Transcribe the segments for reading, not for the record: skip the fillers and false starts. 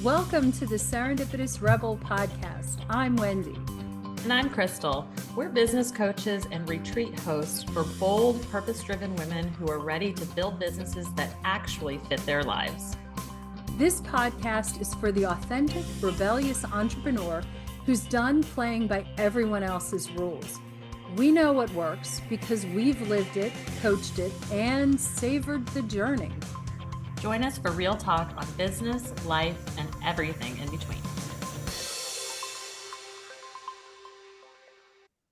Welcome to the Serendipitous Rebel podcast. I'm Wendy. And I'm Krystal. We're business coaches and retreat hosts for bold, purpose-driven women who are ready to build businesses that actually fit their lives. This podcast is for the authentic, rebellious entrepreneur who's done playing by everyone else's rules. We know what works because we've lived it, coached it, and savored the journey. Join us for real talk on business, life, and everything in between.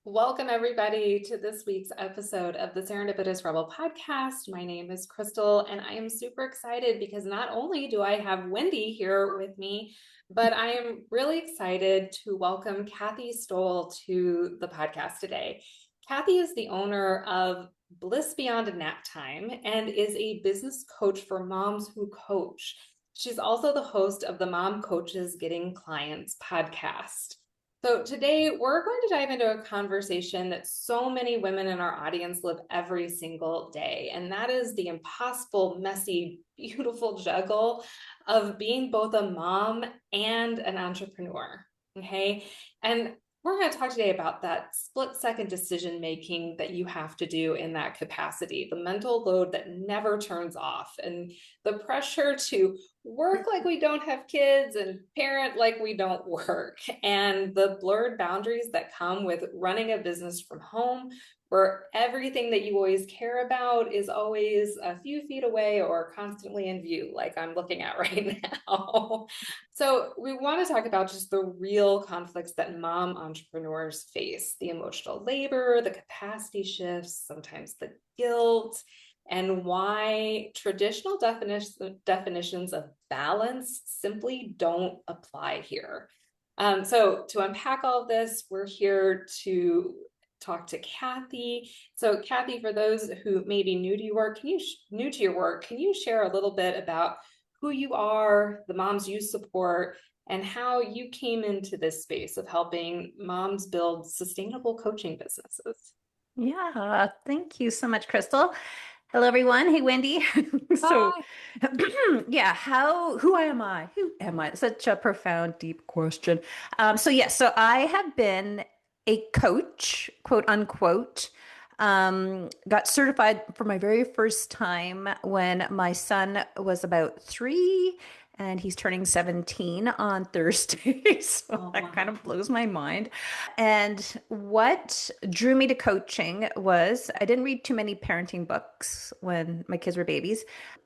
Welcome, everybody, to this week's episode of the Serendipitous Rebel podcast. My name is Krystal, and I am super excited because not only do I have Wendy here with me, but I am really excited to welcome Kathy Stowell to the podcast today. Kathy is the owner of Bliss Beyond Nap Time and is a business coach for moms who coach. She's also the host of the Mom Coaches Getting Clients podcast. So today we're going to dive into a conversation that so many women in our audience live every single day. And that is the impossible, messy, beautiful juggle of being both a mom and an entrepreneur. Okay. And we're going to talk today about that split-second decision-making that you have to do in that capacity, the mental load that never turns off, and the pressure to work like we don't have kids and parent like we don't work, and the blurred boundaries that come with running a business from home, where everything that you always care about is always a few feet away or constantly in view, like I'm looking at right now. So we want to talk about just the real conflicts that mom entrepreneurs face, the emotional labor, the capacity shifts, sometimes the guilt, and why traditional definitions of balance simply don't apply here. So to unpack all of this, we're here to talk to Kathy. So Kathy, for those who may be new to your work, can you share a little bit about who you are, the moms you support, and how you came into this space of helping moms build sustainable coaching businesses? Yeah, thank you so much, Krystal. Hello, everyone. Hey, Wendy. So, yeah, who am I? Who am I? Such a profound, deep question. So I have been a coach, quote unquote. Got certified for my very first time when my son was about 3 and he's turning 17 on Thursday. So that kind of blows my mind. And what drew me to coaching was I didn't read too many parenting books when my kids were babies,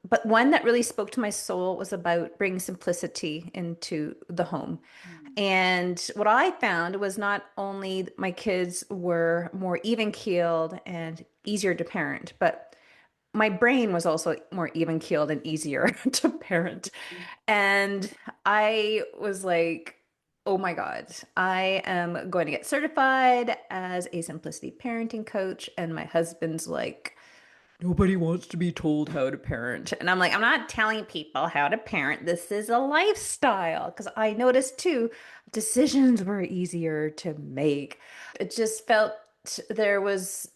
but one that really spoke to my soul was about bringing simplicity into the home. And what I found was not only my kids were more even-keeled and easier to parent, but my brain was also more even-keeled and easier to parent. And I was like, oh my God, I am going to get certified as a simplicity parenting coach. And my husband's like, nobody wants to be told how to parent. And I'm like, I'm not telling people how to parent. This is a lifestyle. Because I noticed too, decisions were easier to make. It just felt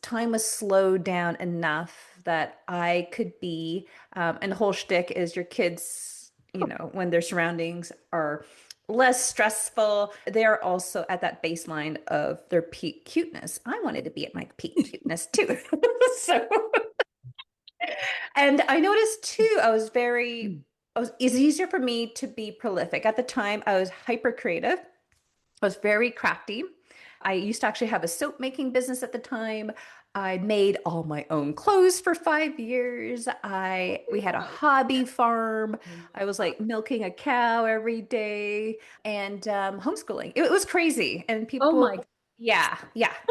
time was slowed down enough that I could be, and the whole shtick is your kids, when their surroundings are less stressful, they're also at that baseline of their peak cuteness. I wanted to be at my peak cuteness too. And I noticed too, it's easier for me to be prolific. At the time, I was hyper creative. I was very crafty. I used to actually have a soap making business at the time. I made all my own clothes for 5 years. We had a hobby farm. I was like milking a cow every day and homeschooling. It was crazy. And people, yeah.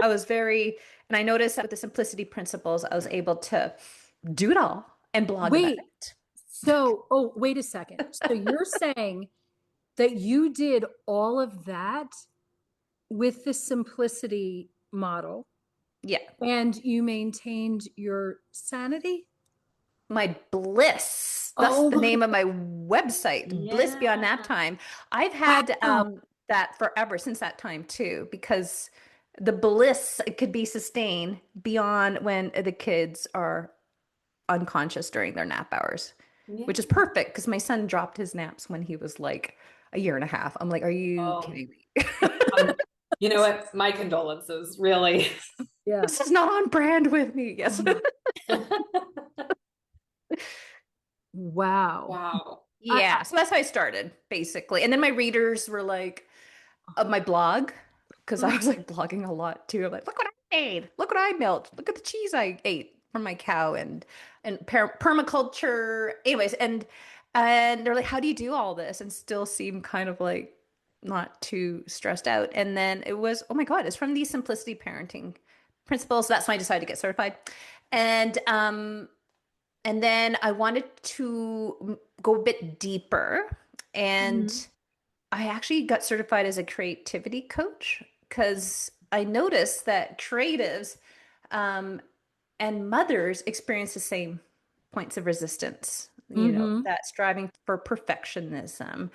I was and I noticed that with the simplicity principles, I was able to do it all and blog about it. Wait a second. So you're saying that you did all of that with the simplicity model? Yeah. And you maintained your sanity? My bliss. That's the name of my website, yeah. Bliss Beyond Nap Time. I've had that forever since that time too, because the bliss could be sustained beyond when the kids are unconscious during their nap hours, which is perfect because my son dropped his naps when he was like a year and a half. I'm like, are you Oh, kidding me? you know what? My condolences, really. Yeah. This is not on brand with me. Yes. Wow. Wow. Yeah. So that's how I started, basically. And then my readers were like, of my blog, because I was like blogging a lot too. I'm like, look what I made. Look what I milked. Look at the cheese I ate from my cow and permaculture. Anyways, and they're like, how do you do all this and still seem kind of like not too stressed out? And then it was, oh my God, it's from these simplicity parenting principles. So that's when I decided to get certified. And and then I wanted to go a bit deeper, and Mhm. I actually got certified as a creativity coach because I noticed that creatives and mothers experience the same points of resistance. Mhm. That striving for perfectionism,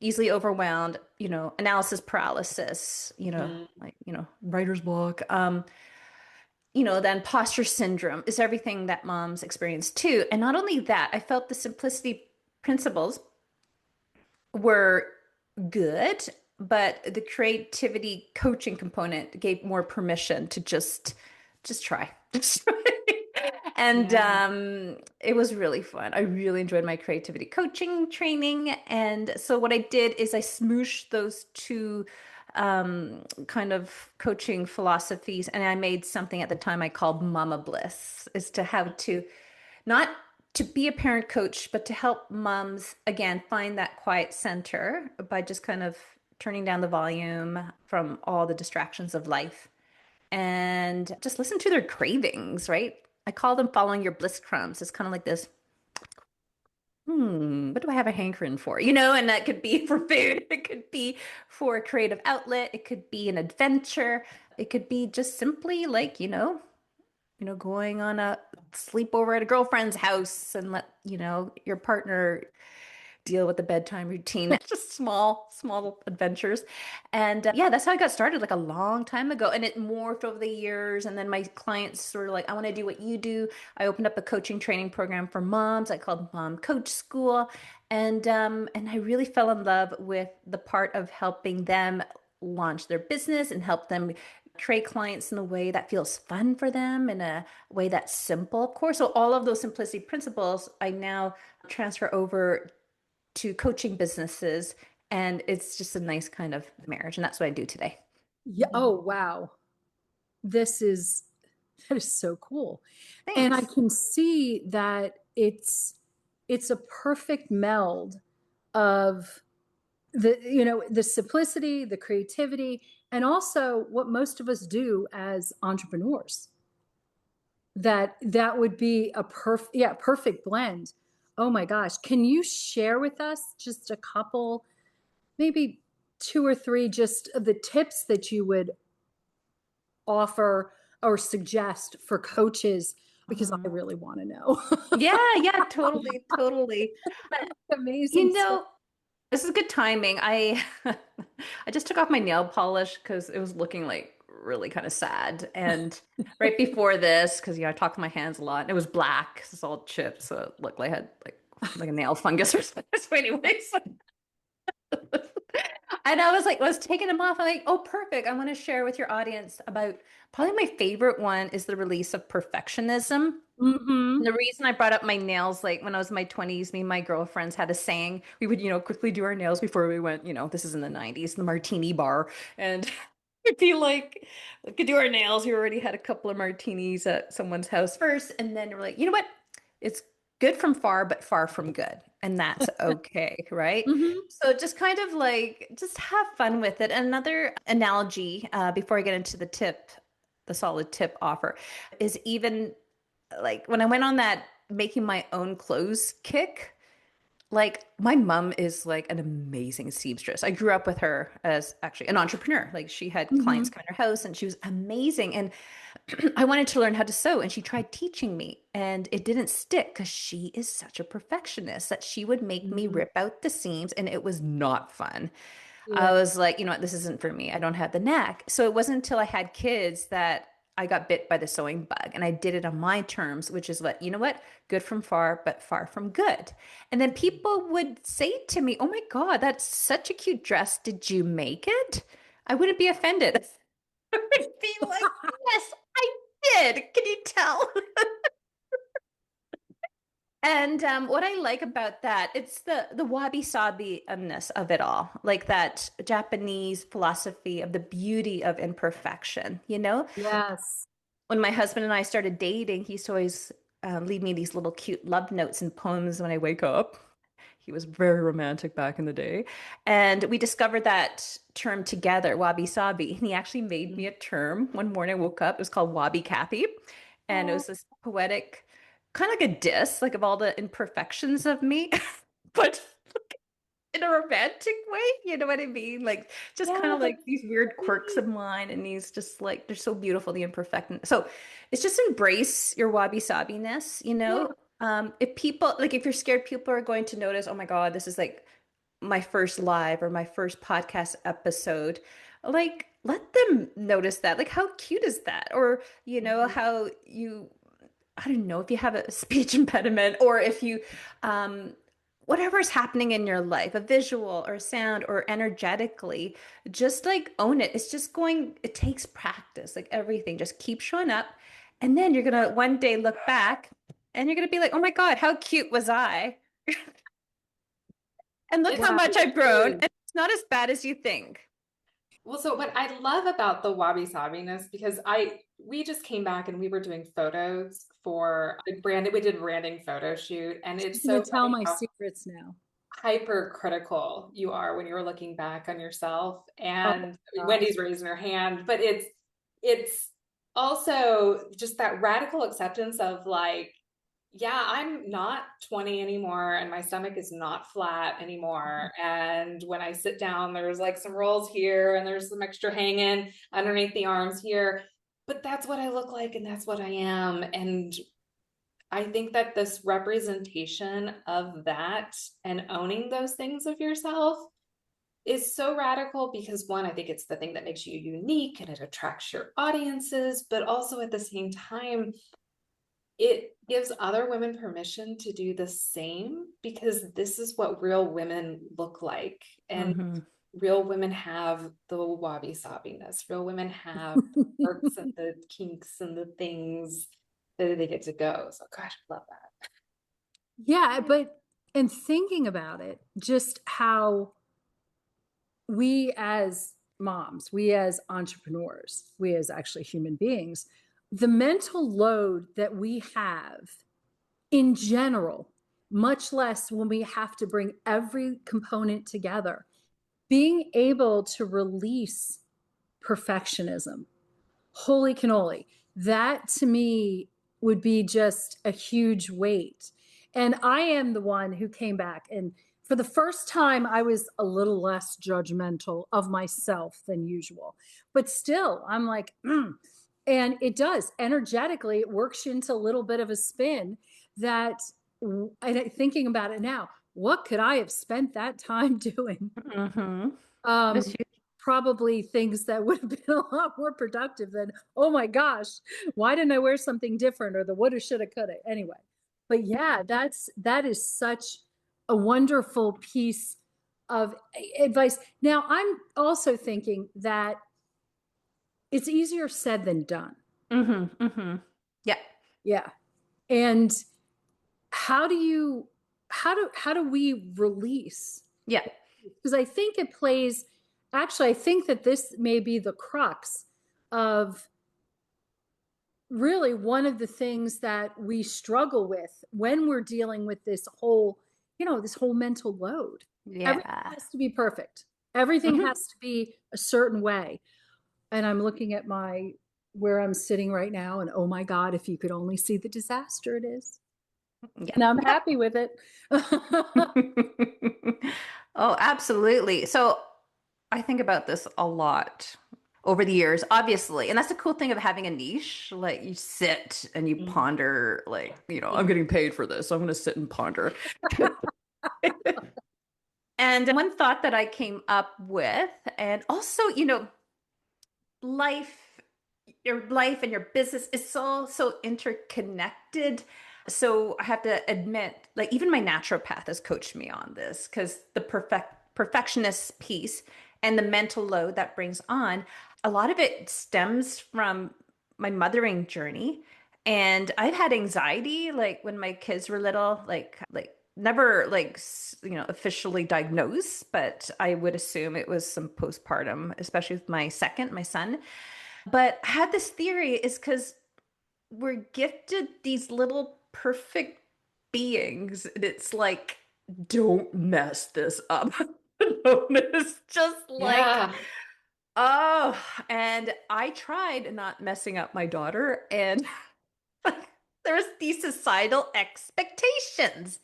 easily overwhelmed, analysis paralysis, Mhm. like, writer's block. Then imposter syndrome is everything that moms experience too. And not only that, I felt the simplicity principles were good, but the creativity coaching component gave more permission to just try. Just try. And Yeah. it was really fun. I really enjoyed my creativity coaching training. And so what I did is I smooshed those two kind of coaching philosophies, and I made something at the time I called Mama Bliss, is to how to not to be a parent coach, but to help moms again find that quiet center by just kind of turning down the volume from all the distractions of life and just listen to their cravings, right? I call them following your bliss crumbs. It's kind of like this, what do I have a hankering for? And that could be for food. It could be for a creative outlet. It could be an adventure. It could be just simply like, going on a sleepover at a girlfriend's house and let, your partner deal with the bedtime routine. Just small adventures. And yeah, that's how I got started like a long time ago. And it morphed over the years. And then my clients sort of like, I want to do what you do. I opened up a coaching training program for moms. I called Mom Coach School. And I really fell in love with the part of helping them launch their business and help them create clients in a way that feels fun for them, in a way that's simple, of course. So all of those simplicity principles I now transfer over to coaching businesses, and it's just a nice kind of marriage, and that's what I do today. Yeah. Oh, wow. This is that is so cool. And I Thanks. can see that it's a perfect meld of the simplicity, the creativity, and also what most of us do as entrepreneurs. That would be a perfect blend. Oh my gosh. Can you share with us just a couple, maybe two or three, just of the tips that you would offer or suggest for coaches? Because I Mhm. really want to know. Yeah, totally, totally. Amazing You stuff. know, this is good timing. I I just took off my nail polish because it was looking like really kind of sad. And right before this, because I talked to my hands a lot, and it was black, 'cause it's all chipped, so it looked like I had like a nail fungus or something. So anyways, and I was taking them off. I'm like, oh, perfect. I want to share with your audience about probably my favorite one is the release of perfectionism. Mm-hmm. And the reason I brought up my nails, like when I was in my 20s, me and my girlfriends had a saying. We would, quickly do our nails before we went, this is in the 90s, the martini bar. And we'd be like, we could do our nails. We already had a couple of martinis at someone's house first. And then we're like, you know what? It's good from far, but far from good. And that's okay, right? Mm-hmm. So just kind of like, just have fun with it. Another analogy, before I get into the solid tip offer, is even like when I went on that making my own clothes kick, like my mom is like an amazing seamstress. I grew up with her as actually an entrepreneur. Like she had Mm-hmm. clients come in her house and she was amazing. And I wanted to learn how to sew and she tried teaching me and it didn't stick because she is such a perfectionist that she would make me Mm-hmm. rip out the seams and it was not fun. Yeah. I was like, you know what, this isn't for me. I don't have the knack. So it wasn't until I had kids that I got bit by the sewing bug and I did it on my terms, which is what, you know what? Good from far, but far from good. And then people would say to me, "Oh my God, that's such a cute dress. Did you make it?" I wouldn't be offended. I would be like, "Yes, I did. Can you tell?" And what I like about that, it's the wabi-sabi-ness of it all, like that Japanese philosophy of the beauty of imperfection, you know? Yes. When my husband and I started dating, he used to always leave me these little cute love notes and poems when I wake up. He was very romantic back in the day. And we discovered that term together, wabi sabi. And he actually made me a term. One morning I woke up, it was called wabi Kathy. And it Oh, was this poetic, kind of like a diss, like of all the imperfections of me, but in a romantic way. You know what I mean? Like just kind yeah, of that's like these weird quirks sweet. of mine. And these just like, they're so beautiful, the imperfect. So it's just embrace your wabi sabi-ness, you Yeah. know? If people like if you're scared people are going to notice, oh my God, this is like my first live or my first podcast episode, like let them notice that. Like how cute is that? Or you know, Mhm. how you I don't know if you have a speech impediment or if you um whatever is happening in your life, a visual or sound or energetically, just like own it. It's just going, it takes practice, like everything. Just keep showing up. And then you're gonna one day look back and you're gonna be like, oh my God, how cute was I? And look It's how Wow. much so I've grown. true. And it's not as bad as you think. Well, so what I love about the wabi sabiness, because we just came back and we were doing photos for a brand, we did a branding photo shoot, and She's it's gonna so tell funny my how secrets now. hypercritical you are when you're looking back on yourself. Oh And gosh. Wendy's raising her hand, but it's also just that radical acceptance of like, yeah, I'm not 20 anymore and my stomach is not flat anymore. And when I sit down, there's like some rolls here and there's some extra hanging underneath the arms here. But that's what I look like and that's what I am. And I think that this representation of that and owning those things of yourself is so radical because one, I think it's the thing that makes you unique and it attracts your audiences, but also at the same time, it gives other women permission to do the same because this is what real women look like. And Hmm. real women have the wabi sabiness. Real women have the quirks and the kinks and the things that they get to go. So gosh, I love that. Yeah, but in thinking about it, just how we as moms, we as entrepreneurs, we as actually human beings, the mental load that we have in general, much less when we have to bring every component together, being able to release perfectionism. Holy cannoli. That to me would be just a huge weight. And I am the one who came back. And for the first time, I was a little less judgmental of myself than usual. But still, I'm like, mm. And it does energetically, it works you into a little bit of a spin that, and thinking about it now, what could I have spent that time doing? Hmm. That's um, huge. Probably things that would have been a lot more productive than, oh my gosh, why didn't I wear something different or the woulda, shoulda, coulda. Anyway, but yeah, that is such a wonderful piece of advice. Now, I'm also thinking that it's easier said than done. Hmm. Hmm. Yeah. Yeah. And how do you how do we release? Yeah. Because I think it plays, actually, I think that this may be the crux of really one of the things that we struggle with when we're dealing with this whole, this whole mental load. Everything Yeah. has to be perfect. Everything Hmm. has to be a certain way. And I'm looking at where I'm sitting right now, and oh my God, if you could only see the disaster it is. Yeah. And I'm happy with it. Oh, absolutely. So I think about this a lot over the years, obviously. And that's the cool thing of having a niche. Like you sit and you Mhm. ponder, like, I'm getting paid for this. So I'm going to sit and ponder. And one thought that I came up with, and also, life. your life and your business is all so interconnected. So I have to admit, like even my naturopath has coached me on this because the perfectionist piece and the mental load that brings on, a lot of it stems from my mothering journey. And I've had anxiety like when my kids were little, like never officially diagnosed, but I would assume it was some postpartum, especially with my son. But I had this theory is because we're gifted these little perfect beings. And it's like, don't mess this up. It's just like, Yeah. oh, and I tried not messing up my daughter, and there's these societal expectations.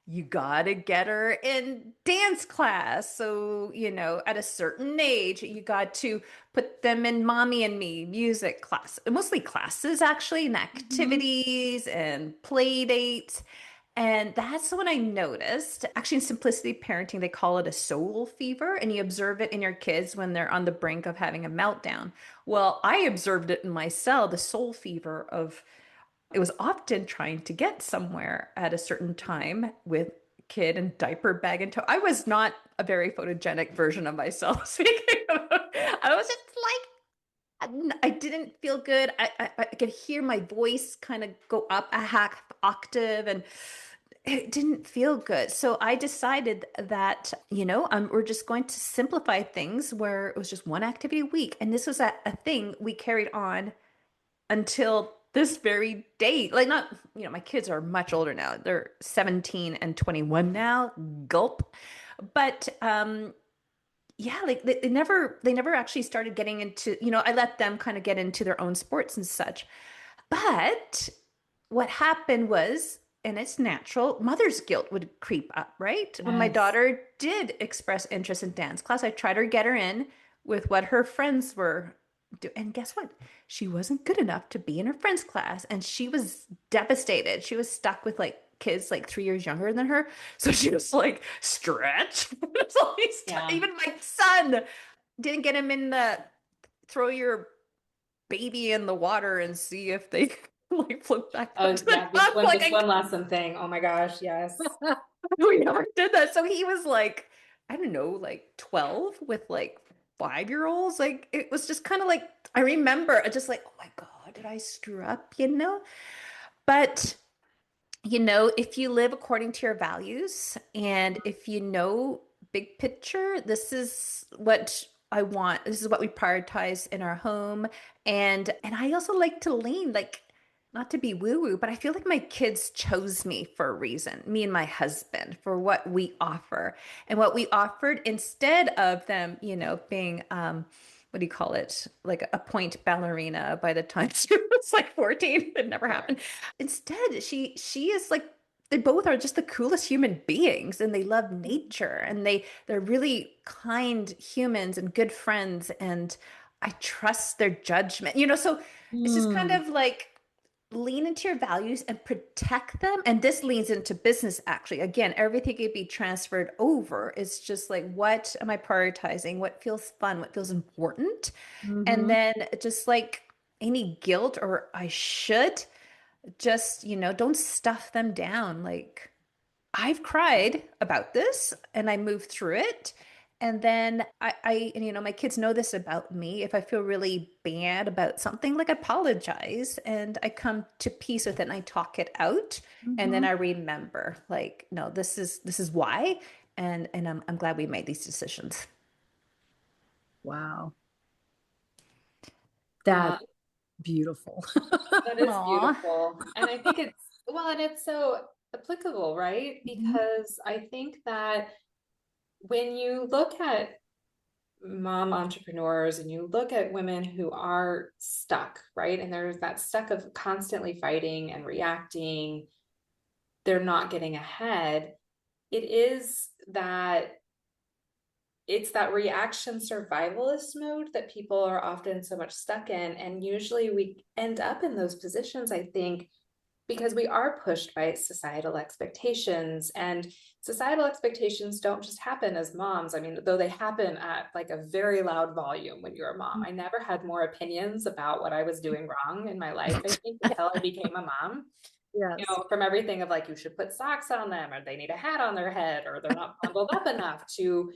You gotta get her in dance class. So, at a certain age, you got to put them in mommy and me music class, mostly classes actually, and Mhm. activities and play dates. And that's when I noticed, actually, in simplicity parenting, they call it a soul fever, and you observe it in your kids when they're on the brink of having a meltdown. Well, I observed it in myself, the soul fever of it was often trying to get somewhere at a certain time with kid and diaper bag and tow. I was not a very photogenic version of myself. Speaking of, I was just like, I didn't feel good. I could hear my voice kind of go up a half octave and it didn't feel good. So I decided that, we're just going to simplify things where it was just one activity a week. And this was a thing we carried on until this very day. Like, not, my kids are much older now. They're 17 and 21 now. Gulp. But yeah, like they never actually started getting into, I let them kind of get into their own sports and such. But what happened was, and it's natural, mother's guilt would creep up, right? When my Yes. daughter did express interest in dance class, I tried to get her in with what her friends were doing. And guess what? She wasn't good enough to be in her friend's class. And she was devastated. She was stuck with like kids like 3 years younger than her. So she was like, stretch. It's all Yeah. even my son didn't get him in the throw your baby in the water and see if they like float back up Oh to the yeah, top. the swim lesson thing. Oh my gosh, yes. We never did that. So he was like, I don't know, like 12 with like 5-year-olds. Like it was just kind of like I remember just like, oh my God, did I screw up? But if you live according to your values and if big picture, this is what I want. This is what we prioritize in our home. And I also like to lean like not to be woo-woo, but I feel like my kids chose me for a reason, me and my husband, for what we offer. And what we offered instead of them, being what do you call it? Like a point ballerina by the time she was like 14. It never Sure. happened. Instead, she is like they both are just the coolest human beings and they love nature and they're really kind humans and good friends and I trust their judgment. So it's just kind Hmm. of like lean into your values and protect them. And this leans into business actually. Again, everything can be transferred over. It's just like what am I prioritizing? What feels fun? What feels important? And Hmm. then just like any guilt or I should just, don't stuff them down. Like, I've cried about this and I moved through it. And then and my kids know this about me. If I feel really bad about something, like I apologize and I come to peace with it and I talk it out. And then Hmm. I remember, like, no, this is why. And I'm glad we made these decisions. Wow. Yeah, That's beautiful. that is Aw. beautiful. And I think it's well, and it's so applicable, right? Mhm. Because I think that when you look at mom entrepreneurs and you look at women who are stuck, right? And there's that stuck of constantly fighting and reacting, they're not getting ahead. It is that it's that reaction survivalist mode that people are often so much stuck in. And usually we end up in those positions, I think, because we are pushed by societal expectations, and societal expectations don't just happen as moms. I mean, though they happen at like a very loud volume when you're a mom. I never had more opinions about what I was doing wrong in my life, I think, until I became a mom. Yes. From everything of like, you should put socks on them, or they need a hat on their head, or they're not bundled up enough, to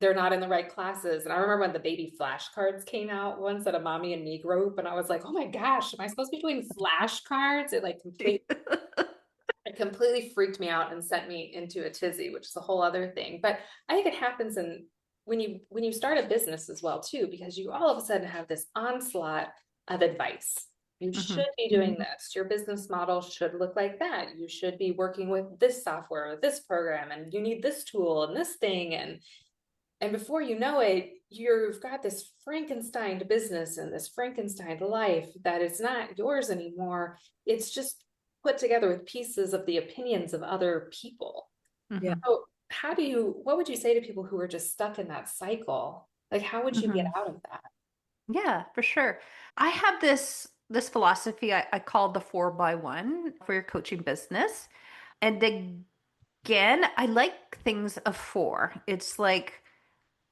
they're not in the right classes. And I remember when the baby flashcards came out once at a mommy and me group, and I was like, oh my gosh, am I supposed to be doing flashcards? It completely freaked me out and sent me into a tizzy, which is a whole other thing. But I think it happens in when you start a business as well too, because you all of a sudden have this onslaught of advice. You should be doing this. Your business model should look like that. You should be working with this software or this program, and you need this tool and this thing. And before you know it, you've got this Frankenstein business and this Frankenstein life that is not yours anymore. It's just put together with pieces of the opinions of other people. Yeah. So what would you say to people who are just stuck in that cycle? Like, how would you get out of that? Yeah, for sure. I have this philosophy I call the 4x1 for your coaching business. And again, I like things of four. It's like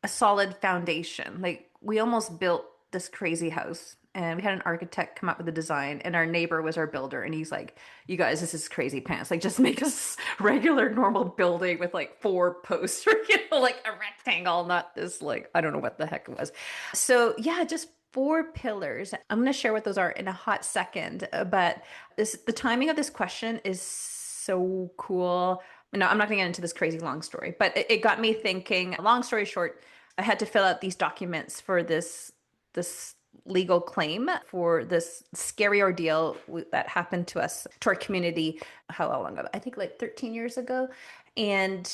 a solid foundation. Like we almost built this crazy house and we had an architect come up with the design and our neighbor was our builder and he's like, you guys, this is crazy pants. Like just make us regular normal building with like four posts or like a rectangle, not this like I don't know what the heck it was. So yeah, just four pillars. I'm going to share what those are in a hot second, but the timing of this question is so cool. No, I'm not going to get into this crazy long story, but it got me thinking. Long story short, I had to fill out these documents for this legal claim for this scary ordeal that happened to us, to our community. How long ago? I think like 13 years ago. And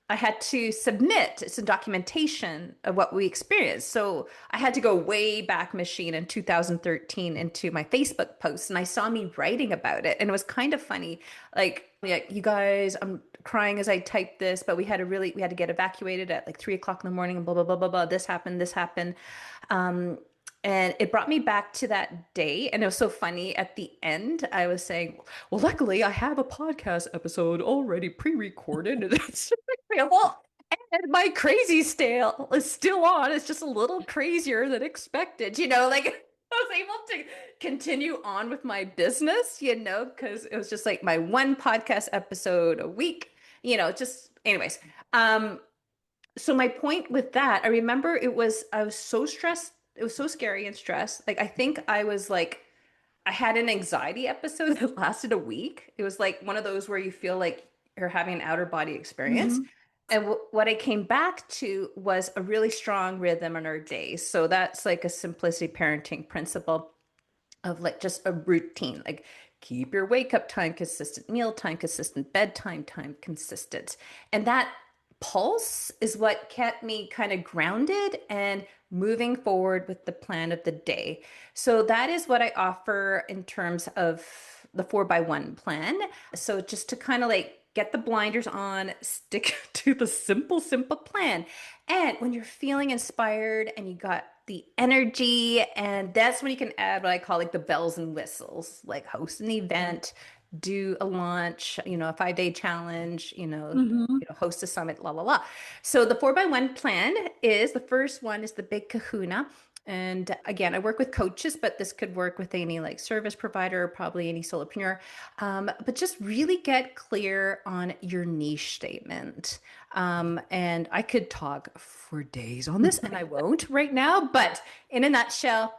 I had to submit some documentation of what we experienced. So I had to go way back machine in 2013 into my Facebook posts, and I saw me writing about it. And it was kind of funny. Like, yeah, you guys, I'm crying as I typed this, but we had to get evacuated at like 3 o'clock in the morning and blah, blah, blah, blah, blah. This happened, this happened. Um, and it brought me back to that day. And it was so funny. At the end, I was saying, well, luckily I have a podcast episode already pre-recorded. And it's available. And my crazy stale is still on. It's just a little crazier than expected, like I was able to continue on with my business, because it was just like my one podcast episode a week, just anyways. So my point with that, I remember I was so stressed. It was so scary and stressed. Like, I think I had an anxiety episode that lasted a week. It was like one of those where you feel like you're having an outer body experience. And what I came back to was a really strong rhythm in our day. So that's like a simplicity parenting principle of like just a routine, like keep your wake up time consistent, meal time consistent, bedtime time consistent. And that pulse is what kept me kind of grounded and moving forward with the plan of the day. So that is what I offer in terms of the 4x1 plan. So just to kind of like get the blinders on, stick to the simple plan. And when you're feeling inspired and you got the energy, and that's when you can add what I call like the bells and whistles, like host an event, do a launch, a 5-day challenge, host a summit, la la la. So the 4x1 plan is the first one is the big kahuna. And again, I work with coaches, but this could work with any like service provider, probably any solopreneur. But just really get clear on your niche statement. And I could talk for days on this, and I won't right now. But in a nutshell,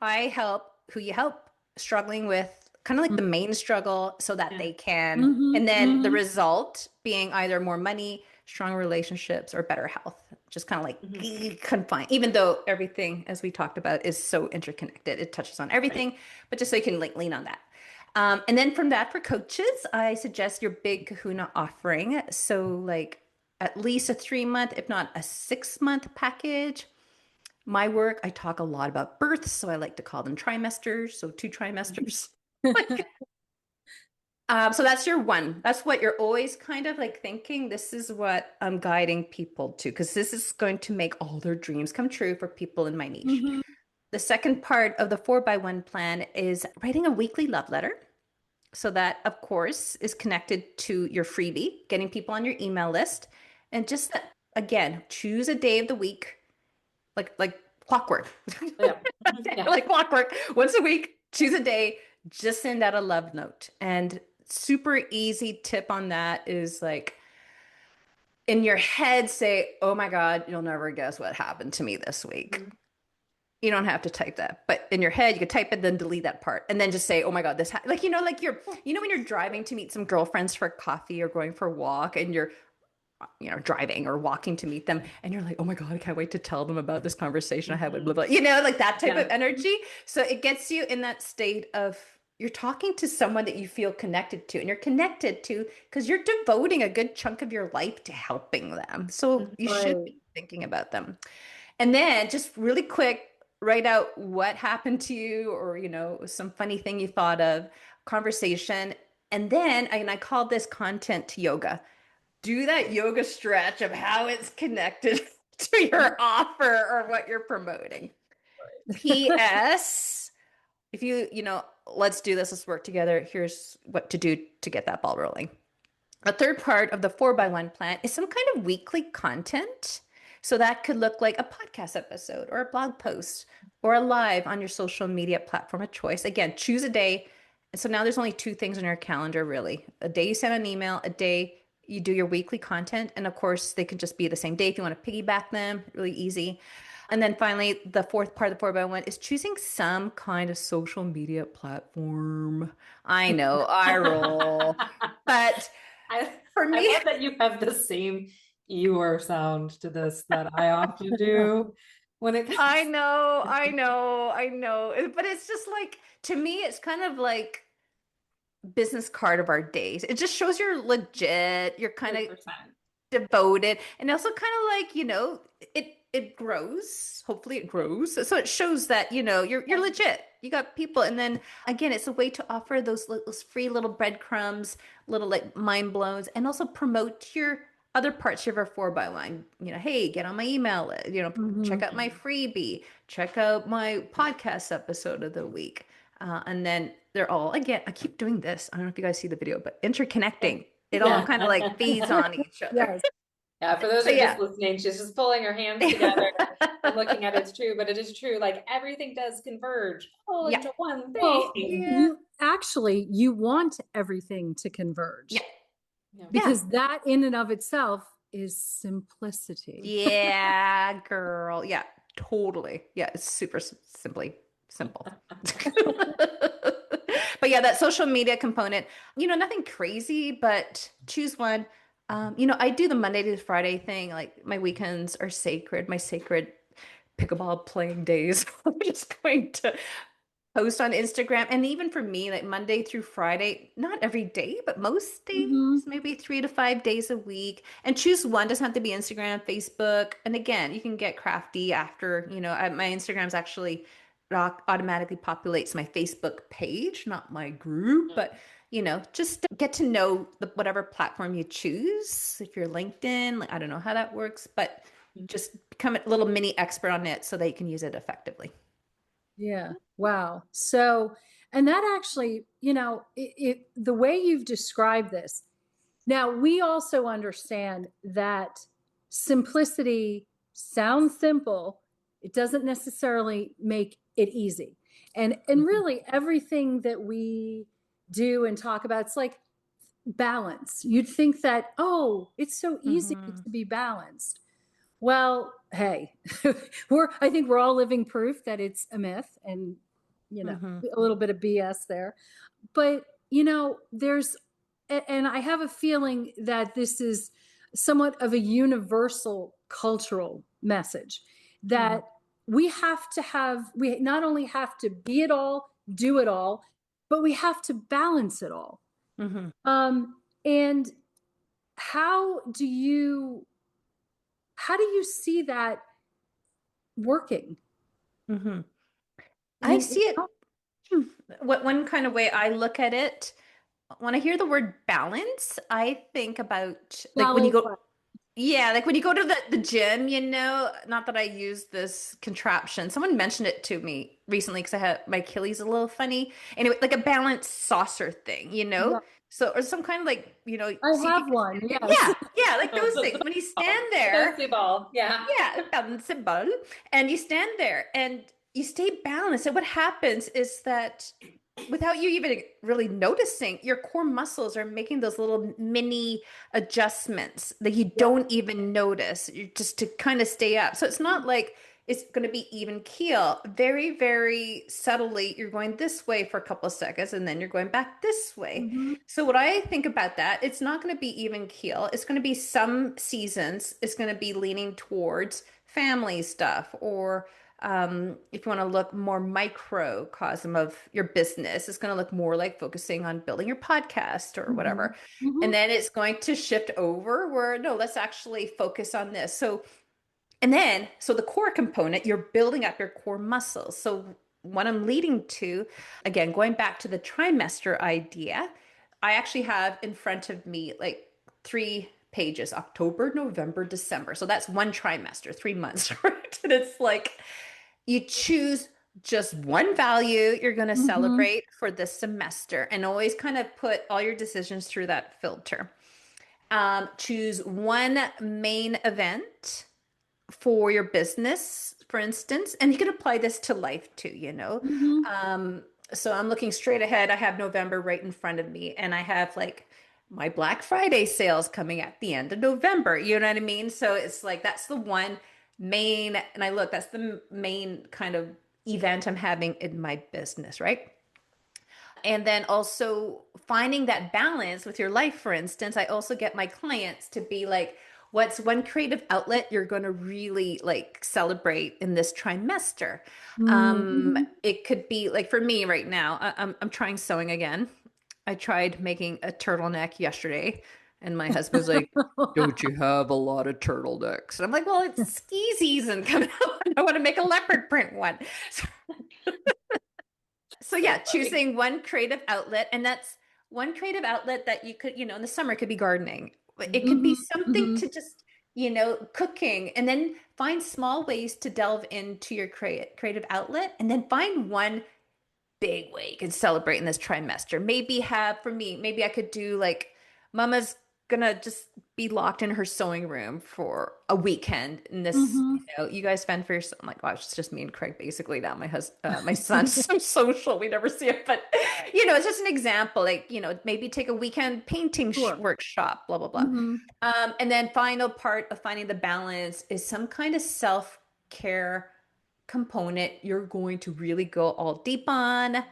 I help who you help struggling with kind of like the main struggle so that they can, and then the result being either more money, strong relationships, or better health. Just kind of like confined, even though everything, as we talked about, is so interconnected. It touches on everything, but just so you can like lean on that. And then from that, for coaches, I suggest your big kahuna offering. So like at least a 3-month, if not a 6-month package. My work, I talk a lot about births, so I like to call them trimesters. So 2 trimesters. So that's your one. That's what you're always kind of like thinking. This is what I'm guiding people to, because this is going to make all their dreams come true for people in my niche. The second part of the 4x1 plan is writing a weekly love letter. So that, of course, is connected to your freebie, getting people on your email list. And just again, choose a day of the week, like clockwork. Yeah. Yeah. Like clockwork. Once a week, choose a day, just send out a love note. And super easy tip on that is like in your head, say, oh my God, you'll never guess what happened to me this week. Mhm. You don't have to type that, but in your head, you could type it, then delete that part, and then just say, "Oh my God, like like when you're driving to meet some girlfriends for coffee or going for a walk, and you're, driving or walking to meet them, and you're like, oh my God, I can't wait to tell them about this conversation I had with blah blah, like that type Yeah. of energy. So it gets you in that state of you're talking to someone that you feel connected to, and you're connected to because you're devoting a good chunk of your life to helping them. So you should Right. be thinking about them. And then just really quick, write out what happened to you or, some funny thing you thought of, conversation. And then I call this content yoga. Do that yoga stretch of how it's connected to your offer or what you're promoting. P.S. If let's do this, let's work together. Here's what to do to get that ball rolling. A third part of the 4x1 plan is some kind of weekly content. So that could look like a podcast episode or a blog post or a live on your social media platform of choice. Again, choose a day. And so now there's only two things on your calendar, really. A day you send an email, a day you do your weekly content. And of course, they can just be the same day if you want to piggyback them, really easy. And then finally, the fourth part of the 4x1 is choosing some kind of social media platform. I know, I roll. But I for I me, love that you have the same Eeyore sound to this that I often do when it comes. I know, I know, I know. But it's just like, to me, it's kind of like business card of our days. It just shows you're legit, you're kind of 100%. devoted, and also kind of like, it grows. Hopefully it grows. So it shows that, you're legit. You got people. And then again, it's a way to offer those free little breadcrumbs, little like mind blows, and also promote your other parts of our 4x1. Hey, get on my email list, check Mhm. out my freebie, check out my podcast episode of the week. And then they're all, again, I keep doing this. I don't know if you guys see the video, but interconnecting. It all Yeah. kind of like feeds on each other. Yes. Yeah, for those So who are just yeah. listening, she's just pulling her hands together and looking at it's true, but it is true. Like everything does converge all Yeah. into one Well, thing. Yeah. you want everything to converge Yeah. Yeah. Yeah. because that in and of itself is simplicity. Yeah, girl. Yeah, totally. Yeah, it's super simply simple. But yeah, that social media component, nothing crazy, but choose one. I do the Monday to Friday thing. Like my weekends are sacred, my sacred pickleball playing days. I'm just going to post on Instagram. And even for me, like Monday through Friday, not every day, but most days, Mhm. maybe 3 to 5 days a week. And choose one, doesn't have to be Instagram, Facebook. And again, you can get crafty after, my Instagram's actually automatically populates my Facebook page, not my group, but just get to know whatever platform you choose. If you're LinkedIn, like, I don't know how that works, but just become a little mini expert on it so that you can use it effectively. Yeah. Wow. So, and that actually, the way you've described this, now we also understand that simplicity sounds simple. It doesn't necessarily make it easy. And Mhm. really everything that we do and talk about, it's like balance. You'd think that, oh, it's so easy Mhm. to be balanced. Well, hey, I think we're all living proof that it's a myth and, Mhm. a little bit of BS there. But, and I have a feeling that this is somewhat of a universal cultural message Mhm. that we not only have to be it all, do it all, but we have to balance it all. Mhm. And how do you how do you see that working? Mhm. I And see it. What one kind of way I look at it, when I hear the word balance, I think about like when you shallow go, play. Yeah, like when you go to the gym, not that I use this contraption. Someone mentioned it to me recently because I had my Achilles a little funny. Anyway, like a balanced saucer thing, Yeah, So, or some kind of like, I see if you have can one. stand there. Yes. Yeah, like those things. When you stand The there, toasty ball. Yeah. yeah, bounceable. And you stand there and you stay balanced. And what happens is that without you even really noticing, your core muscles are making those little mini adjustments that you Yeah. don't even notice, you just to kind of stay up. So it's not like it's going to be even keel. Very, very subtly, you're going this way for a couple of seconds and then you're going back this way. Mm-hmm. So what I think about that, it's not going to be even keel. It's going to be some seasons, it's going to be leaning towards family stuff or if you want to look more microcosm of your business, it's going to look more like focusing on building your podcast or Mm-hmm. whatever. Mm-hmm. And then it's going to shift over where, no, let's actually focus on this. So the core component, you're building up your core muscles. So what I'm leading to, again, going back to the trimester idea, I actually have in front of me like 3 pages, October, November, December. So that's one trimester, 3 months, right? And it's like you choose just one value you're going to Mm-hmm. celebrate for this semester and always kind of put all your decisions through that filter. Choose one main event for your business, for instance, and you can apply this to life too. Mm-hmm. Um, so I'm looking straight ahead. I have November right in front of me, and I have like my Black Friday sales coming at the end of November. You know what I mean? So it's like that's the one main, and that's the main kind of event I'm having in my business, right? And then also finding that balance with your life, for instance, I also get my clients to be like, what's one creative outlet you're going to really like celebrate in this trimester? Mm-hmm. It could be like for me right now, I'm trying sewing again. I tried making a turtleneck yesterday, and my husband's like, "Don't you have a lot of turtlenecks?" And I'm like, "Well, it's ski season coming up. I want to make a leopard print one." So so So yeah, funny. choosing one creative outlet, and that's one creative outlet that you could, in the summer it could be gardening. It could be Mm-hmm. something Mm-hmm. to just, cooking, and then find small ways to delve into your creative outlet, and then find one big way you can celebrate in this trimester. Maybe have for me, maybe I could do like Mama's gonna just be locked in her sewing room for a weekend in this, Mm-hmm. you guys fend for yourself. I'm like, gosh, it's just me and Craig basically now. My son's so social, we never see it, but it's just an example. Like, maybe take a weekend painting Sure. workshop, blah, blah, blah. Mm-hmm. And then final part of finding the balance is some kind of self-care component you're going to really go all deep on.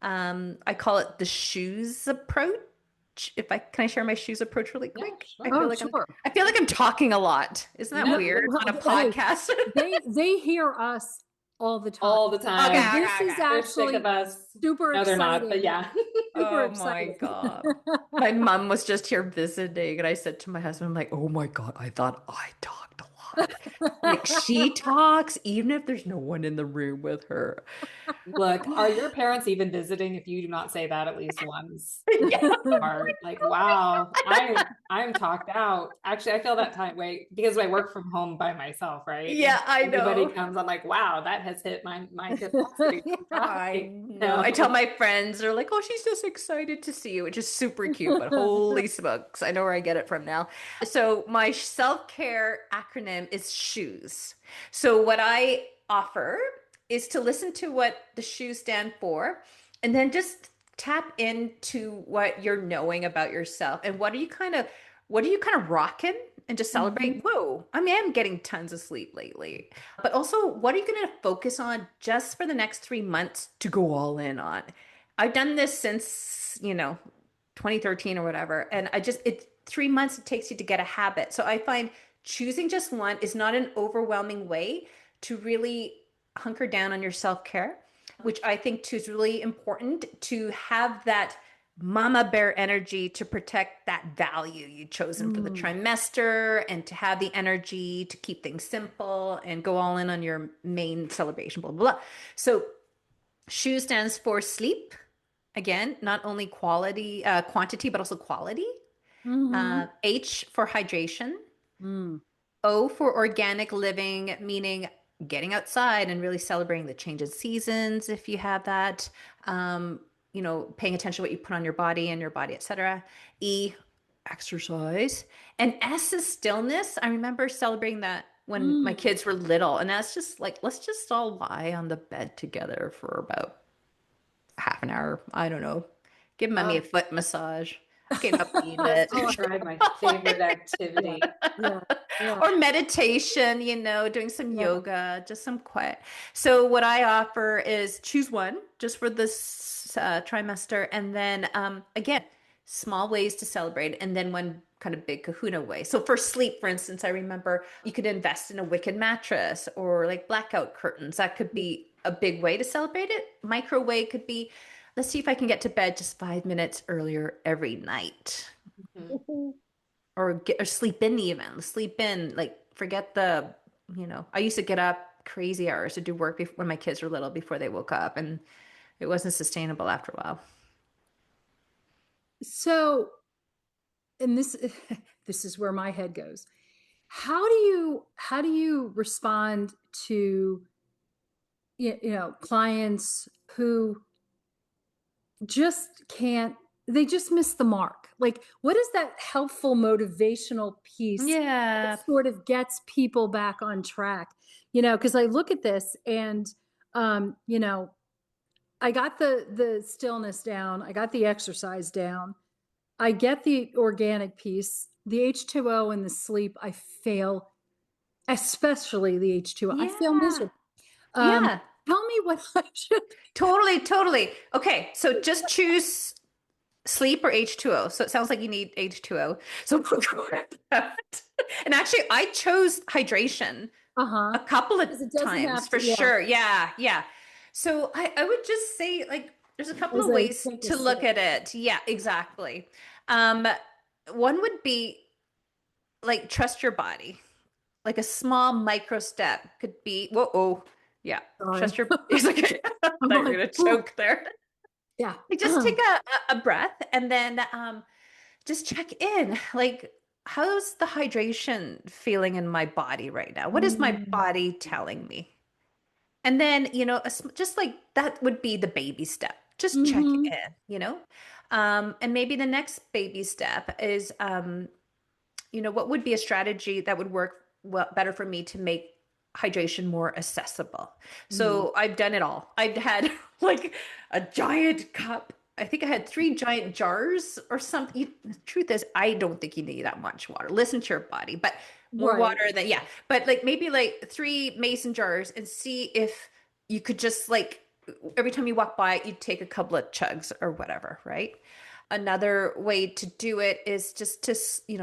I call it the shoes approach. If I can I share my shoes approach really Yeah, quick? I sure. feel Oh, like I'm sure. I feel like I'm talking a lot. Isn't that No, weird Well, on a hey, podcast? they hear us all the time. all the Okay, time. So okay, this is okay. They're sick of actually us. super No, they're not, but exciting. yeah. Super Oh my exciting. God. My mom was just here visiting, and I said to my husband, I'm like, oh my God, I thought I talked a lot. Like she talks even if there's no one in the room with her. Look, are your parents even visiting if you do not say that at least once? Yeah. Are like, wow, I'm talked out. Actually, I feel that time way because I work from home by myself, right? And Yeah, I everybody know. comes, I'm like, wow, that has hit my capacity. I Right. know. I tell No. my friends, they're like, oh, she's just excited to see you, which is super cute, but holy smokes, I know where I get it from now. So, my self-care acronym is SHOES. So, what I offer is to listen to what the shoes stand for and then just tap into what you're knowing about yourself and what are you kind of rocking and just Mhm. celebrate. Whoa, I mean, I'm getting tons of sleep lately. But also, what are you going to focus on just for the next 3 months to go all in on? I've done this since, 2013 or whatever. And 3 months it takes you to get a habit. So I find choosing just one is not an overwhelming way to really hunker down on your self-care, which I think too is really important to have that mama bear energy to protect that value you've chosen for the Mm. trimester and to have the energy to keep things simple and go all in on your main celebration, blah, blah, blah. So SHOE stands for sleep. Again, not only quantity, but also quality. Mhm. H for hydration. Mm. O for organic living, meaning getting outside and really celebrating the change in seasons if you have that. Um, paying attention to what you put on your body and your body, etc. E, exercise. And S is stillness. I remember celebrating that when my Mm. kids were little. And that's just like, let's just all lie on the bed together for about half an hour. I don't know. Give mommy a Oh, foot massage. Get up, eat that's it. describe my favorite Yeah. activity. Yeah. Yeah. Or meditation, doing some Yeah. yoga, just some quiet. So what I offer is choose one just for this trimester, and then again, small ways to celebrate, and then one kind of big kahuna way. So for sleep, for instance, I remember you could invest in a wicked mattress or like blackout curtains. That could be a big way to celebrate it. Microwave could be, let's see if I can get to bed just 5 minutes earlier every night Mhm. or get or sleep in even sleep in like forget I used to get up crazy hours to do work when my kids were little before they woke up, and it wasn't sustainable after a while. So, and this this is where my head goes. How do you respond to clients who just can't they just miss the mark? Like, what is that helpful motivational piece that Yeah. sort of gets people back on track? Because I look at this and um, you know, I got the stillness down, I got the exercise down, I get the organic piece, the H2O and the sleep, I fail, especially the H2O. I feel Yeah. miserable. Um, Yeah. Tell me what I should. Totally. Okay, so just choose sleep or H2O. So it sounds like you need H2O. So and actually I chose hydration Uh-huh. a couple of Because it doesn't times have for to, yeah, sure. Yeah. So I would just say like there's a couple as of I ways take a to look sip. at it. Yeah, exactly. Um, One would be like trust your body. Like a small micro step could be, whoa, oh, yeah, Sorry. trust your, it's like, I I'm thought you were like, gonna "Ooh." choke there. Yeah. Like just take a breath and then just check in. Like, how's the hydration feeling in my body right now? What is my Mm. body telling me? And then, just like that would be the baby step. Just check Mm-hmm. in. And maybe the next baby step is, what would be a strategy that would work better for me to make hydration more accessible? Mm-hmm. So I've done it all. I've had like a giant cup. I think I had 3 giant jars or something. The truth is, I don't think you need that much water. Listen to your body, but more Right. water than, yeah. But like maybe like 3 mason jars and see if you could just like every time you walk by it, you take a couple of chugs or whatever, right? Another way to do it is just to,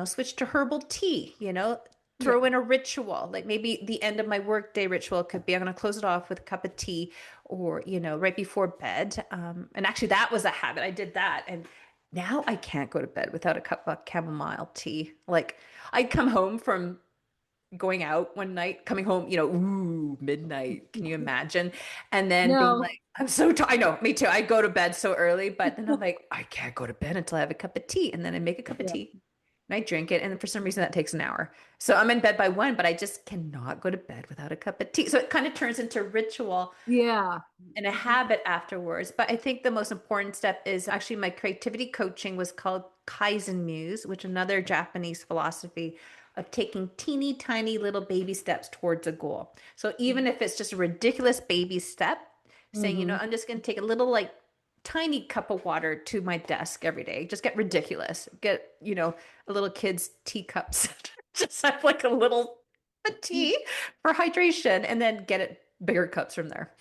switch to herbal tea, Yeah. throw in a ritual. Like maybe the end of my workday ritual could be I'm going to close it off with a cup of tea or, right before bed. And actually, that was a habit. I did that. And now I can't go to bed without a cup of chamomile tea. Like I'd come home from going out one night, coming home, ooh, midnight. Can you imagine? And then being No. like, I'm so tired. I know, me too. I go to bed so early, but then I'm like, I can't go to bed until I have a cup of tea. And then I make a cup of Yeah. tea and I drink it. And then for some reason that takes an hour. So I'm in bed by 1, but I just cannot go to bed without a cup of tea. So it kind of turns into ritual Yeah. and a habit afterwards. But I think the most important step is actually my creativity coaching was called Kaizen Muse, which another Japanese philosophy of taking teeny tiny little baby steps towards a goal. So even if it's just a ridiculous baby step, saying, Mm-hmm. I'm just going to take a little like tiny cup of water to my desk every day. Just get ridiculous. Get, a little kid's teacups. Just have like a little tea for hydration and then get it bigger cups from there.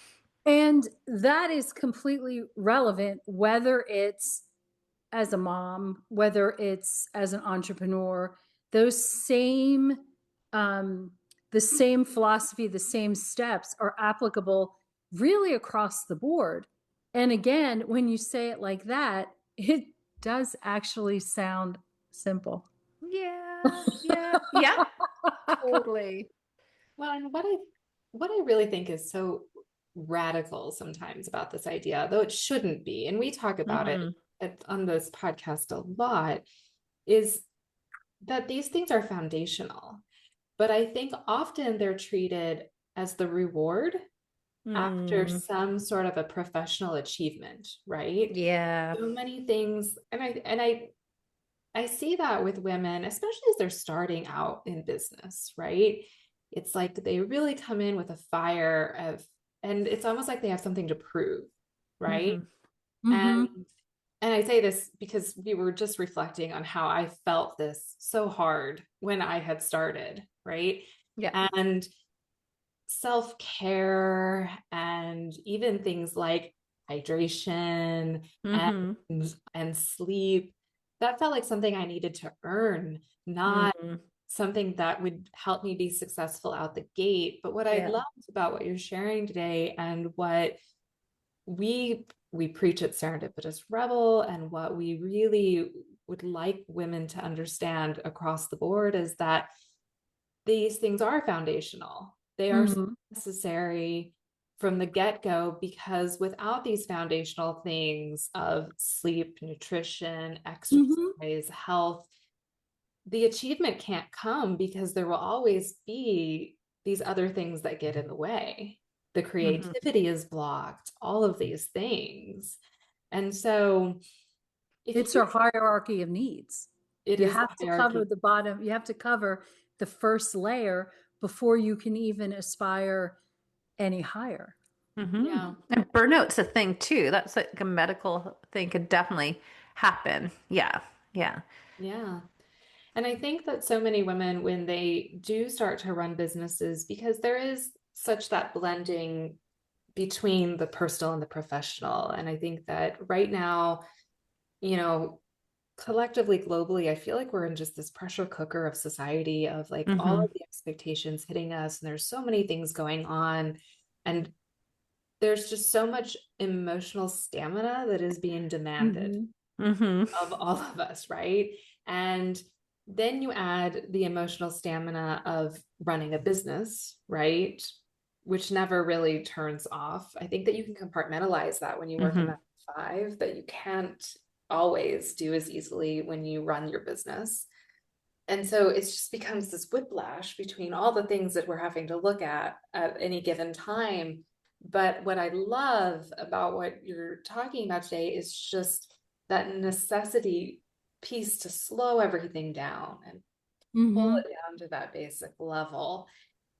And that is completely relevant, whether it's as a mom, whether it's as an entrepreneur, those um, the same philosophy, the same steps are applicable really across the board. And again, when you say it like that, it does actually sound simple. Yeah, totally. Well, and what I really think is so radical sometimes about this idea, though it shouldn't be, and we talk about it Hmm. on this podcast a lot, is that these things are foundational. but I think often they're treated as the reward after Mm. some sort of a professional achievement, right? Yeah. So many things, and I see that with women, especially as they're starting out in business, right? It's like they really come in with a fire of, and it's almost like they have something to prove, right? Mhm. And Mm-hmm. and I say this because we were just reflecting on how I felt this so hard when I had started, right? Yeah. And self-care and even things like hydration and Mhm. and sleep, that felt like something I needed to earn, not Mhm. something that would help me be successful out the gate. But what I Yeah. loved about what you're sharing today and what we preach at Serendipitous Rebel, and what we really would like women to understand across the board, is that these things are foundational. They are Mm-hmm. necessary from the get-go, because without these foundational things of sleep, nutrition, Mm-hmm. exercise, health, the achievement can't come, because there will always be these other things that get in the way. The Mhm. creativity is blocked, all of these things. And so if It's you, a hierarchy of needs. it You is the have to cover hierarchy. the bottom, you have to cover the first layer before you can even aspire any higher. Mhm. Yeah. And burnout's a thing too. That's like a medical thing could definitely happen. Yeah. Yeah. Yeah. And I think that so many women, when they do start to run businesses, because there is such that blending between the personal and the professional. And I think that right now, you know, collectively, globally, I feel like we're in just this pressure cooker of society, of like all Mhm. of the expectations hitting us. And there's so many things going on. And there's just so much emotional stamina that is being demanded Mm-hmm. Mhm. of all of us, right? And then you add the emotional stamina of running a business, right? Which never really turns off. I think that you can compartmentalize that when you work in Mhm. that 5, that you can't always do as easily when you run your business. And so it just becomes this whiplash between all the things that we're having to look at any given time. But what I love about what you're talking about today is just that necessity piece to slow everything down and pull Mm-hmm. it down to that basic level,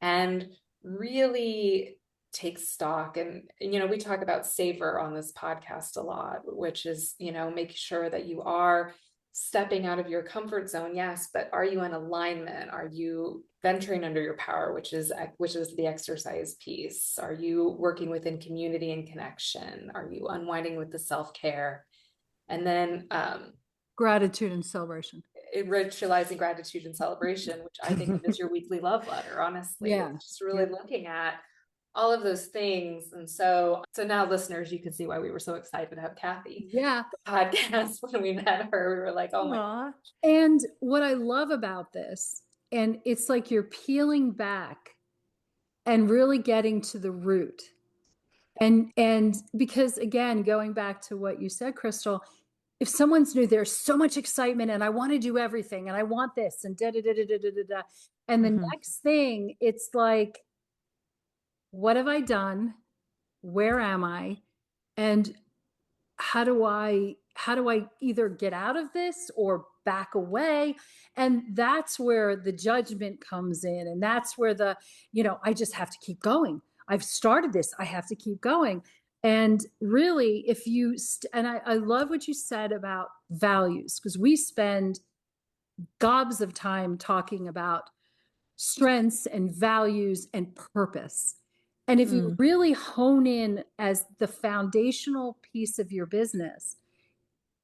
and really take stock. And we talk about savor on this podcast a lot, which is make sure that you are stepping out of your comfort zone, yes, but are you in alignment? Are you venturing under your power, which is the exercise piece? Are you working within community and connection? Are you unwinding with the self-care? And then Gratitude and celebration. ritualizing gratitude and celebration, which I think of as your weekly love letter, honestly. Yeah. It's just really Yeah. looking at all of those things. And so now, listeners, you can see why we were so excited to have Kathy Yeah. on the podcast. When we met her, we were like, oh my. Aw. And what I love about this, and it's like you're peeling back and really getting to the root. And because again, going back to what you said, Krystal, if someone's new, there's so much excitement and I want to do everything and I want this and da da da da da da da da. And the Mhm. next thing, it's like, what have I done? Where am I? And how do I either get out of this or back away? And that's where the judgment comes in, and that's where I just have to keep going. I've started this, I have to keep going. And really, if you and I love what you said about values, because we spend gobs of time talking about strengths and values and purpose. And if you Mm. really hone in as the foundational piece of your business,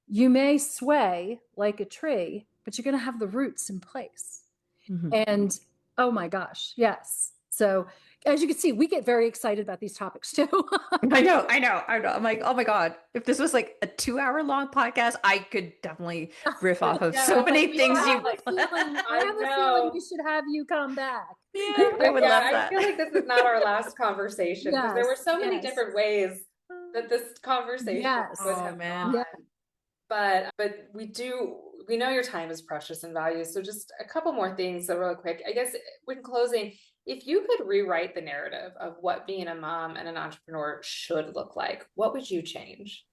you may sway like a tree, but you're going to have the roots in place. Mhm. And oh my gosh, yes. So as you can see, we get very excited about these topics too. I know. I'm like, oh my God, if this was like a 2 hour long podcast, I could definitely riff off of Yeah, so I'm like, many we should things have you. like, I I have a feeling know. we should have you come back. Yeah, I would Yeah, love I that. feel like this is not our last conversation, because there Yes, were so many yes, different ways that this conversation yes, would Oh have man. gone. yeah. But we do, we know your time is precious and valuable. So just a couple more things. So really quick, I guess when closing, if you could rewrite the narrative of what being a mom and an entrepreneur should look like, what would you change?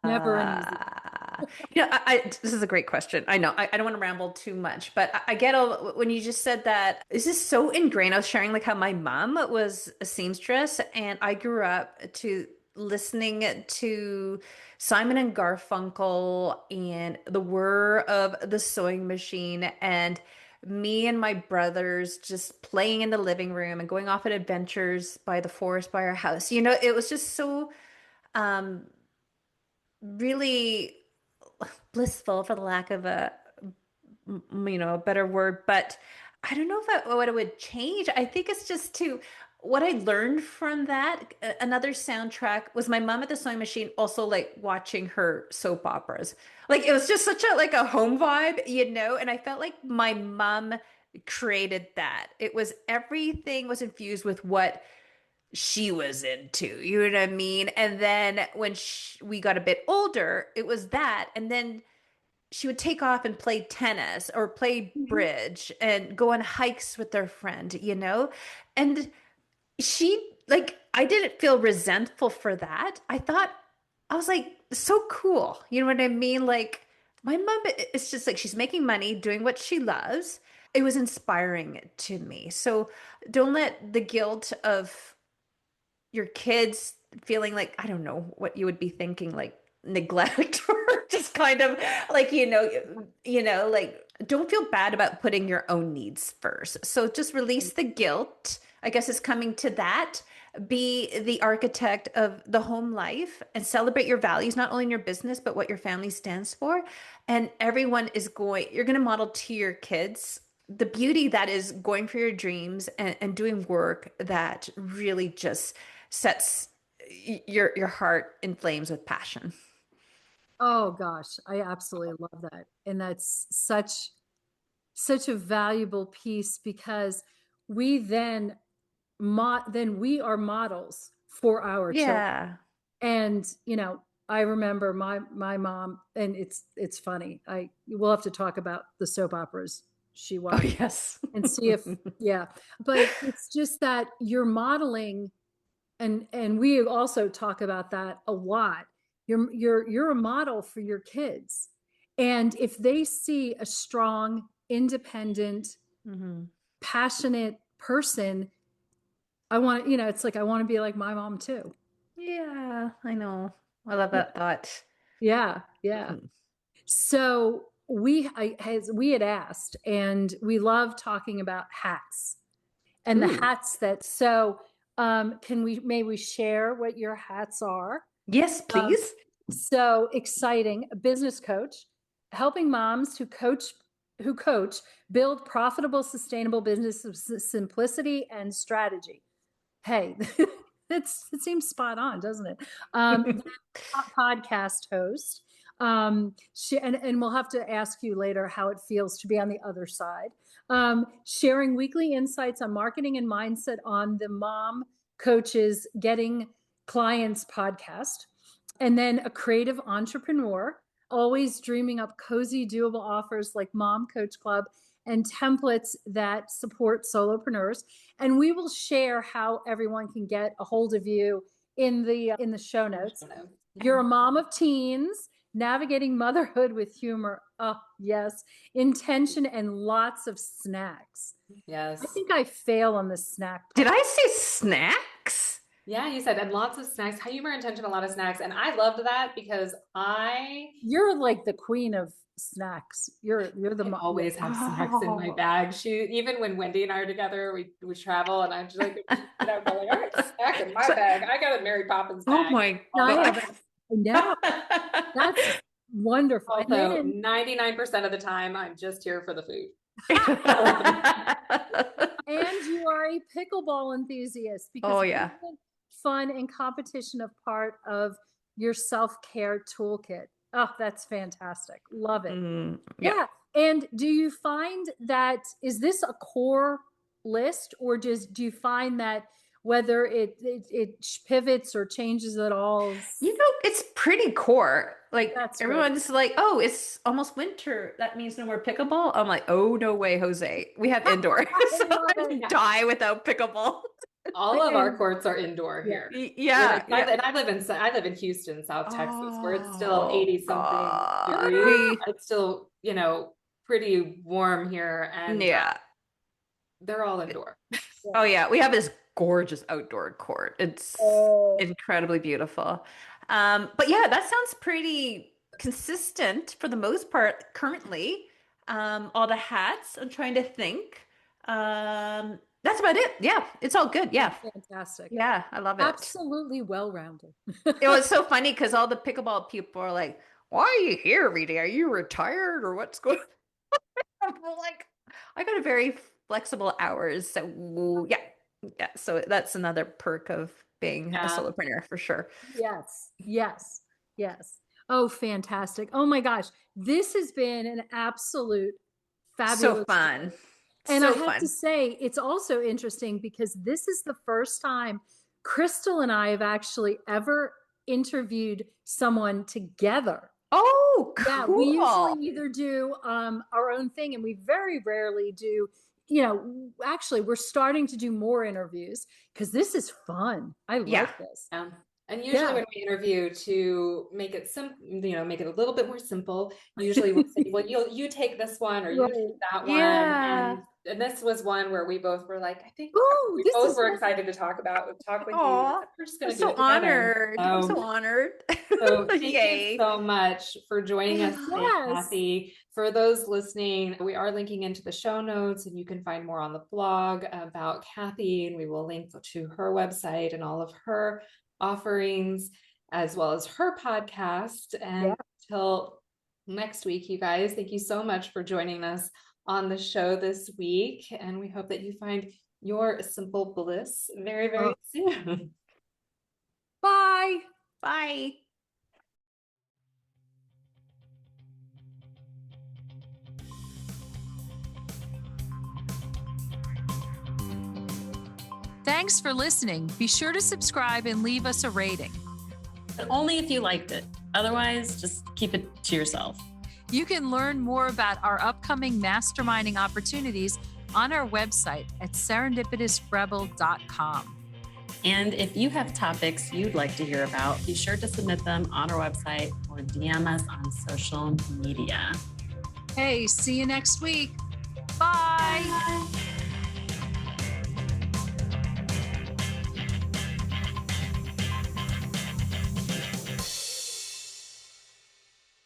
Never an easy. This is a great question. I know I don't want to ramble too much, but I get when you just said that, this is so ingrained. I was sharing like how my mom was a seamstress, and I grew up to listening to Simon and Garfunkel and the whir of the sewing machine, and me and my brothers just playing in the living room and going off on adventures by the forest by our house. It was just so um really blissful, for the lack of a better word. But I don't know if what it would change. I think it's just what I learned from that. Another soundtrack was my mom at the sewing machine, also like watching her soap operas. Like it was just such a home vibe. And I felt like my mom created that. It was, everything was infused with what she was into, you know what I mean? And then when we got a bit older, it was that. And then she would take off and play tennis or play bridge and go on hikes with their friend. And I didn't feel resentful for that. I was like, so cool. You know what I mean? Like, my mom, it's just like she's making money doing what she loves. It was inspiring to me. So don't let the guilt of your kids feeling like, I don't know what you would be thinking, like neglect or just kind of like, like, don't feel bad about putting your own needs first. So just release the guilt, I guess, is coming to that. Be the architect of the home life and celebrate your values, not only in your business, but what your family stands for. And you're going to model to your kids the beauty that is going for your dreams and doing work that really just sets your heart in flames with passion. Oh gosh, I absolutely love that. And that's such a valuable piece, because we then we are models for our children. Yeah. And I remember my mom, and it's funny. We'll have to talk about the soap operas she Oh, watched yes. and see if yeah. But it's just that you're modeling, and we also talk about that a lot. You're a model for your kids. And if they see a strong, independent, passionate person, it's like, I want to be like my mom too. Yeah, I know. I love that thought. Yeah, yeah. So we had asked, and we love talking about hats and the hats may we share what your hats are? Yes, please. So exciting. A business coach, helping moms who coach build profitable, sustainable business of simplicity and strategy. Hey, it seems spot on, doesn't it? Podcast host. And we'll have to ask you later how it feels to be on the other side. Sharing weekly insights on marketing and mindset on the Mom Coaches Getting Clients podcast. And then a creative entrepreneur, always dreaming up cozy, doable offers like Mom Coach Club and templates that support solopreneurs. And we will share how everyone can get a hold of you in the show notes. You're a mom of teens, navigating motherhood with humor. Oh, yes. Intention and lots of snacks. Yes. I think I fail on the snack part. Did I say snacks? Yeah, you said, and lots of snacks, humor, intention, a lot of snacks. And I loved that because you're like the queen of snacks. You're the always have snacks in my bag. Even when Wendy and I are together, we travel, and I'm just like, I got a snack in my bag. I got a Mary Poppins bag. Oh my God. No, that's wonderful. Also, 99% of the time, I'm just here for the food. And you are a pickleball enthusiast, because fun and competition a part of your self-care toolkit. Oh, that's fantastic. Love it. Yeah. And do you find that, is this a core list, or do you find that whether it pivots or changes at all? It's pretty core. Like That's everyone's like, oh, it's almost winter. That means no more pickleball. I'm like, oh, no way, Jose. We have indoor. So love I it. die without pickleball. All of our courts are indoor Yeah. here. Yeah. And I live in Houston, South Texas, where it's still Oh, 80 something God. degrees. It's still, pretty warm here, and Yeah. they're all indoor. Oh yeah, we have this gorgeous outdoor court. It's Oh. incredibly beautiful. But yeah, that sounds pretty consistent for the most part currently. All the hats, I'm trying to think. That's about it. Yeah, it's all good. Yeah. Fantastic. Yeah, I love it. Absolutely well-rounded. It was so funny because all the pickleball people are like, "Why are you here every day? Are you retired or what's going on?" I'm like, I got a very flexible hours. So yeah. Yeah. So that's another perk of being a Yeah. solopreneur for sure. Yes, yes, yes. Oh, fantastic. Oh my gosh. This has been an absolute So fabulous fun. And I So have to fun. say, it's also interesting because this is the first time Krystal and I have actually ever interviewed someone together. Oh, Yeah, we usually cool. either do our own thing, and we very rarely do, actually, we're starting to do more interviews because this is fun. I Yeah. like this. And usually Yeah. when we interview, to make it make it a little bit more simple, usually we'll say, well, you take this one or you Right. take that one. Yeah. And this was one where we both were like, I think Ooh, we this both is were fun. excited to talk with you. Aw, We're just I'm going to do so it together. honored. I'm so honored. So thank you Yay. so much for joining us today, Yes. Kathy. For those listening, we are linking into the show notes, and you can find more on the blog about Kathy, and we will link to her website and all of her offerings, as well as her podcast. And until next week, you guys, thank you so much for joining us on the show this week. And we hope that you find your simple bliss very, very soon. Bye. Bye. Thanks for listening. Be sure to subscribe and leave us a rating. But only if you liked it. Otherwise, just keep it to yourself. You can learn more about our upcoming masterminding opportunities on our website at serendipitousrebel.com. And if you have topics you'd like to hear about, be sure to submit them on our website or DM us on social media. Hey, see you next week. Bye. Bye.